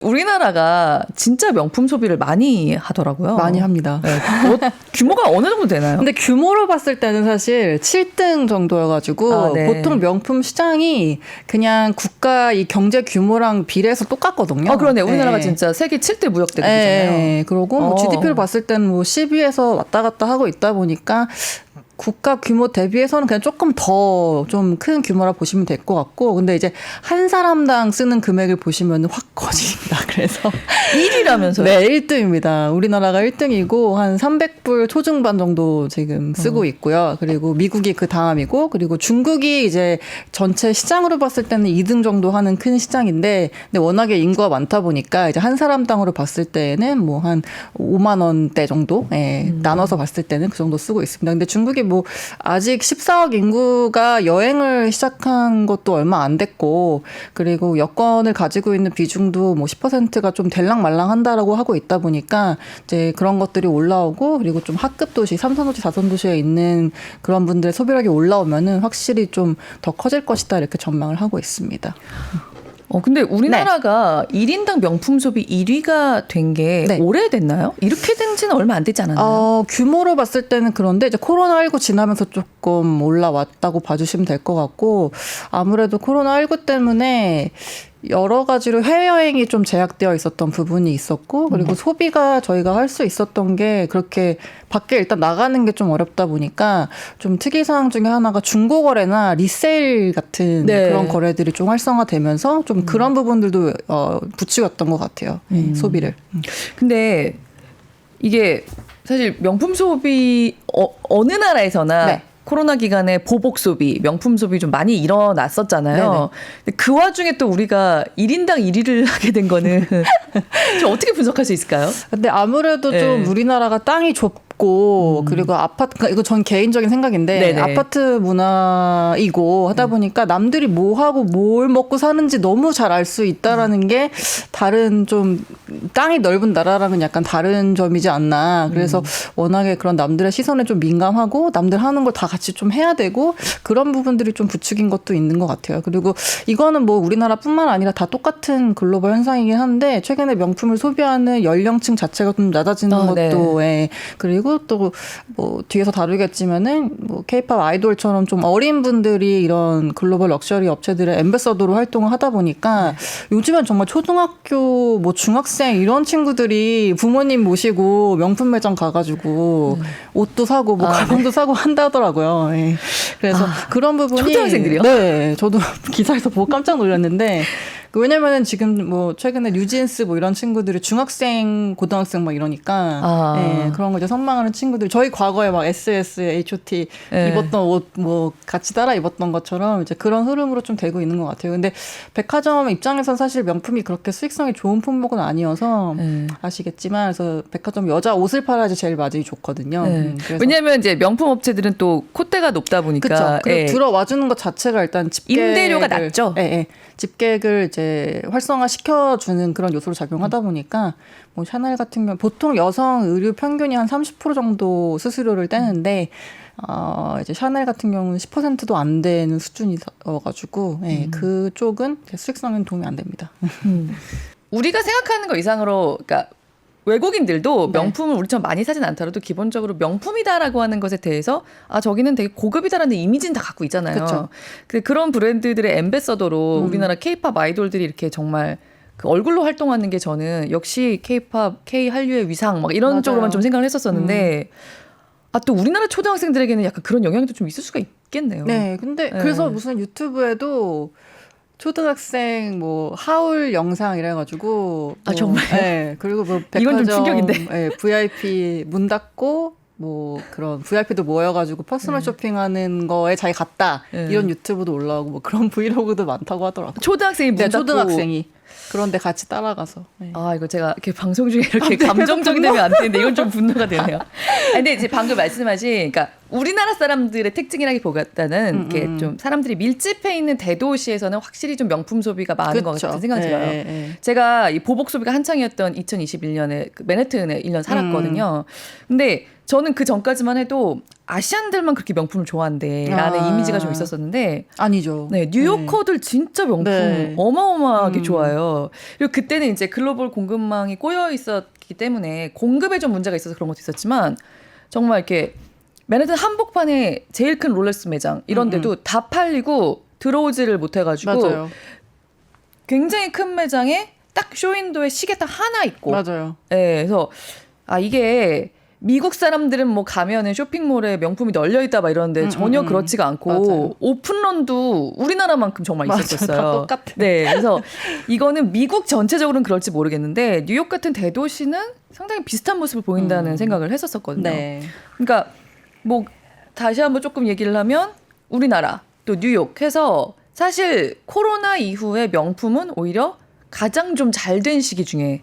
우리나라가 진짜 명품 소비를 많이 하더라고요. 많이 합니다. 네. 규모가 어느 정도 되나요? 근데 규모로 봤을 때는 사실 7등 정도여가지고 네. 보통 명품 시장이 그냥 국가 이 경제 규모랑 비례해서 똑같거든요. 그러네. 우리나라가 네. 진짜 세계 7대 무역대국이잖아요. 네. 그리고 뭐 GDP를 봤을 때는 뭐 10위에서 왔다 갔다 하고 있다 보니까 국가 규모 대비해서는 그냥 조금 더 좀 큰 규모라 보시면 될 것 같고, 근데 이제 한 사람당 쓰는 금액을 보시면 확 커집니다. 그래서 1위라면서요? 네, 1등입니다. 우리나라가 1등이고 한 300불 초중반 정도 지금 쓰고 있고요. 그리고 미국이 그 다음이고, 그리고 중국이 이제 전체 시장으로 봤을 때는 2등 정도 하는 큰 시장인데, 근데 워낙에 인구가 많다 보니까 이제 한 사람당으로 봤을 때는 뭐 한 5만 원대 정도 나눠서 봤을 때는 그 정도 쓰고 있습니다. 근데 중국이 뭐 아직 14억 인구가 여행을 시작한 것도 얼마 안 됐고, 그리고 여권을 가지고 있는 비중도 뭐 10%가 좀 될랑말랑한다라고 하고 있다 보니까 이제 그런 것들이 올라오고, 그리고 좀 하급 도시, 3선 도시, 4선 도시에 있는 그런 분들의 소비력이 올라오면은 확실히 좀 더 커질 것이다, 이렇게 전망을 하고 있습니다. 근데 우리나라가 1인당 명품 소비 1위가 된 게 오래됐나요? 이렇게 된 지는 얼마 안 되지 않았나요? 규모로 봤을 때는 그런데 이제 코로나19 지나면서 조금 올라왔다고 봐주시면 될 것 같고, 아무래도 코로나19 때문에 여러 가지로 해외여행이 좀 제약되어 있었던 부분이 있었고, 그리고 소비가 저희가 할 수 있었던 게 그렇게 밖에 일단 나가는 게 좀 어렵다 보니까 좀 특이사항 중에 하나가 중고거래나 리세일 같은 그런 거래들이 좀 활성화되면서 좀 그런 부분들도 부추겼던 것 같아요. 소비를. 근데 이게 사실 명품 소비 어느 나라에서나 코로나 기간에 보복 소비, 명품 소비 좀 많이 일어났었잖아요. 근데 그 와중에 또 우리가 1인당 1위를 하게 된 거는 좀 어떻게 분석할 수 있을까요? 근데 아무래도 좀 우리나라가 땅이 좁고 그리고 아파트, 이거 전 개인적인 생각인데 아파트 문화이고 하다 보니까 남들이 뭐 하고 뭘 먹고 사는지 너무 잘 알 수 있다라는 게 다른 좀 땅이 넓은 나라랑은 약간 다른 점이지 않나. 그래서 워낙에 그런 남들의 시선에 좀 민감하고 남들 하는 걸 다 같이 좀 해야 되고, 그런 부분들이 좀 부추긴 것도 있는 것 같아요. 그리고 이거는 뭐 우리나라뿐만 아니라 다 똑같은 글로벌 현상이긴 한데, 최근에 명품을 소비하는 연령층 자체가 좀 낮아지는 것도 그리고 또 뭐 뒤에서 다루겠지만은 뭐 K-팝 아이돌처럼 좀 어린 분들이 이런 글로벌 럭셔리 업체들의 앰베서더로 활동을 하다 보니까 요즘엔 정말 초등학교 뭐 중학생 이런 친구들이 부모님 모시고 명품 매장 가가지고 옷도 사고 뭐 가방도 사고 한다더라고요. 그래서 그런 부분이 초등학생들이요? 네, 저도 기사에서 보고 깜짝 놀랐는데, 왜냐면은 지금 뭐 최근에 뉴진스 뭐 이런 친구들이 중학생, 고등학생 막 이러니까 그런 거 이제 선망하는 친구들, 저희 과거에 막 SS, H.O.T 입었던 옷 뭐 같이 따라 입었던 것처럼 이제 그런 흐름으로 좀 되고 있는 것 같아요. 근데 백화점 입장에선 사실 명품이 그렇게 수익성이 좋은 품목은 아니어서 아시겠지만, 그래서 백화점 여자 옷을 팔아야지 제일 마진이 좋거든요. 왜냐하면 이제 명품 업체들은 또 콧대가 높다 보니까 그리고 들어와 주는 것 자체가 일단 집계를, 임대료가 낮죠. 집객을 이제 활성화 시켜주는 그런 요소로 작용하다 보니까, 뭐 샤넬 같은 경우 보통 여성 의류 평균이 한 30% 정도 수수료를 떼는데, 이제 샤넬 같은 경우는 10%도 안 되는 수준이어가지고, 그쪽은 수익성에는 도움이 안 됩니다. 우리가 생각하는 것 이상으로, 그러니까 외국인들도 명품을 우리처럼 많이 사진 않더라도 기본적으로 명품이다라고 하는 것에 대해서 저기는 되게 고급이다라는 이미지는 다 갖고 있잖아요. 그쵸. 근데 그런 브랜드들의 앰베서더로 우리나라 K-팝 아이돌들이 이렇게 정말 그 얼굴로 활동하는 게 저는 역시 K-팝, K-한류의 위상 막 이런 쪽으로만 좀 생각을 했었었는데 또 우리나라 초등학생들에게는 약간 그런 영향도 좀 있을 수가 있겠네요. 네, 근데 그래서 무슨 유튜브에도 초등학생 뭐 하울 영상 이래가지고 정말 그리고 뭐 백화점 이건 좀 충격인데 VIP 문 닫고 뭐 그런 VIP도 모여가지고 퍼스널 쇼핑하는 거에 자기 갔다 이런 유튜브도 올라오고 뭐 그런 브이로그도 많다고 하더라고요. 초등학생이 문 닫고 초등학생이 그런데 같이 따라가서. 이거 제가 이렇게 방송 중에 이렇게 감정적이 되면 안 되는데 이건 좀 분노가 되네요. 근데 이제 방금 말씀하신, 그러니까 우리나라 사람들의 특징이라기보다는 이렇게 좀 사람들이 밀집해 있는 대도시에서는 확실히 좀 명품 소비가 많은 것 같은 생각이 들어요. 제가 이 보복 소비가 한창이었던 2021년에 그 맨해튼에 1년 살았거든요. 근데 저는 그 전까지만 해도 아시안들만 그렇게 명품을 좋아한대라는 이미지가 좀 있었었는데 아니죠. 네, 뉴요커들 진짜 명품 네. 어마어마하게 좋아해요. 그리고 그때는 이제 글로벌 공급망이 꼬여 있었기 때문에 공급에 좀 문제가 있어서 그런 것도 있었지만 정말 이렇게 맨해튼 한복판에 제일 큰 롤렉스 매장 이런 데도 다 팔리고 들어오지를 못해가지고 맞아요. 굉장히 큰 매장에 딱 쇼윈도에 시계 딱 하나 있고 맞아요. 네, 그래서 이게 미국 사람들은 뭐 가면은 쇼핑몰에 명품이 널려 있다 막 이러는데 전혀 그렇지가 않고 맞아요. 오픈런도 우리나라만큼 정말 있었어요. 다 똑같아. 네, 그래서 이거는 미국 전체적으로는 그럴지 모르겠는데 뉴욕 같은 대도시는 상당히 비슷한 모습을 보인다는 생각을 했었거든요. 네. 그러니까 뭐 다시 한번 조금 얘기를 하면 우리나라 또 뉴욕 해서 사실 코로나 이후에 명품은 오히려 가장 좀 잘 된 시기 중에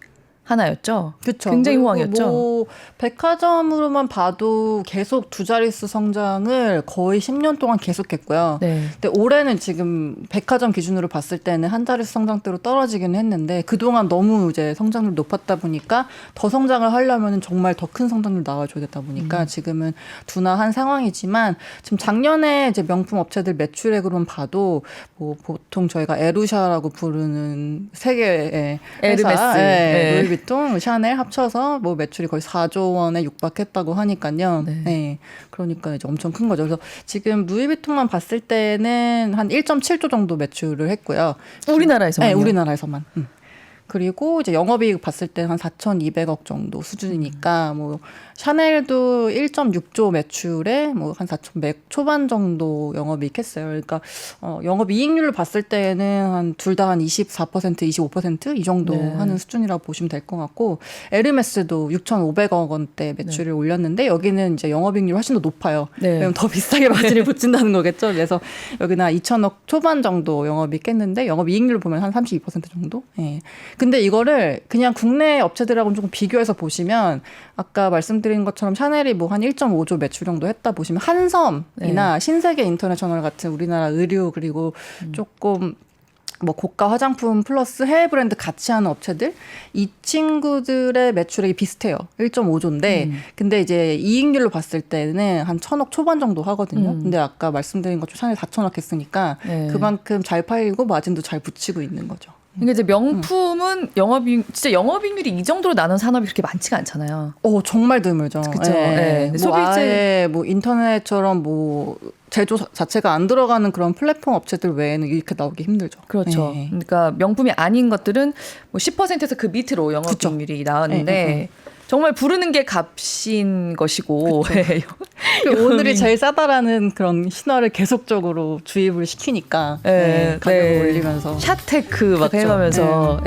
하나였죠. 그쵸. 굉장히 호황이었죠. 뭐 백화점으로만 봐도 계속 두 자릿수 성장을 거의 10년 동안 계속했고요. 네. 근데 올해는 지금 백화점 기준으로 봤을 때는 한 자릿수 성장대로 떨어지긴 했는데 그동안 너무 이제 성장률이 높았다 보니까 더 성장을 하려면 정말 더 큰 성장률 나와줘야 되다 보니까 지금은 둔화한 상황이지만 지금 작년에 이제 명품 업체들 매출액으로만 봐도 뭐 보통 저희가 에루샤라고 부르는 세 개의 에르메스, 네. 루이비통, 샤넬 합쳐서 뭐 매출이 거의 4조 원에 육박했다고 하니까요. 네. 네. 그러니까 이제 엄청 큰 거죠. 그래서 지금 루이비통만 봤을 때는 한 1.7조 정도 매출을 했고요. 우리나라에서만요? 네, 우리나라에서만. 그리고 이제 영업이익 봤을 때 한 4,200억 정도 수준이니까 뭐 샤넬도 1.6조 매출에 뭐 한 4,100 초반 정도 영업이익 했어요. 그러니까 영업이익률을 봤을 때는 한 둘 다 한 24%, 25% 이 정도 네. 하는 수준이라고 보시면 될 것 같고 에르메스도 6,500억 원대 매출을 올렸는데 여기는 이제 영업이익률이 훨씬 더 높아요. 네. 왜냐면 더 비싸게 마진을 붙인다는 거겠죠. 그래서 여기는 한 2,000억 초반 정도 영업이익 했는데 영업이익률을 보면 한 32% 정도. 예. 근데 이거를 그냥 국내 업체들하고는 조금 비교해서 보시면 아까 말씀드린 것처럼 샤넬이 뭐 한 1.5조 매출 정도 했다 보시면 한섬이나 신세계 인터내셔널 같은 우리나라 의류 그리고 조금 뭐 고가 화장품 플러스 해외 브랜드 같이 하는 업체들 이 친구들의 매출액이 비슷해요. 1.5조인데 근데 이제 이익률로 봤을 때는 한 1,000억 초반 정도 하거든요. 근데 아까 말씀드린 것처럼 샤넬 4,000억 했으니까 네. 그만큼 잘 팔리고 마진도 잘 붙이고 있는 거죠. 그러니까 이제 명품은 진짜 영업이익률이 이 정도로 나는 산업이 그렇게 많지가 않잖아요. 정말 드물죠. 그쵸. 네. 네. 뭐 아예 뭐 인터넷처럼 뭐 제조 자체가 안 들어가는 그런 플랫폼 업체들 외에는 이렇게 나오기 힘들죠. 그렇죠. 네. 그러니까 명품이 아닌 것들은 뭐 10%에서 그 밑으로 영업이익률이 나왔는데 네. 정말 부르는 게 값인 것이고 오늘이 제일 싸다라는 그런 신화를 계속적으로 주입을 시키니까 가격을 올리면서 샷테크 막 그렇죠. 해가면서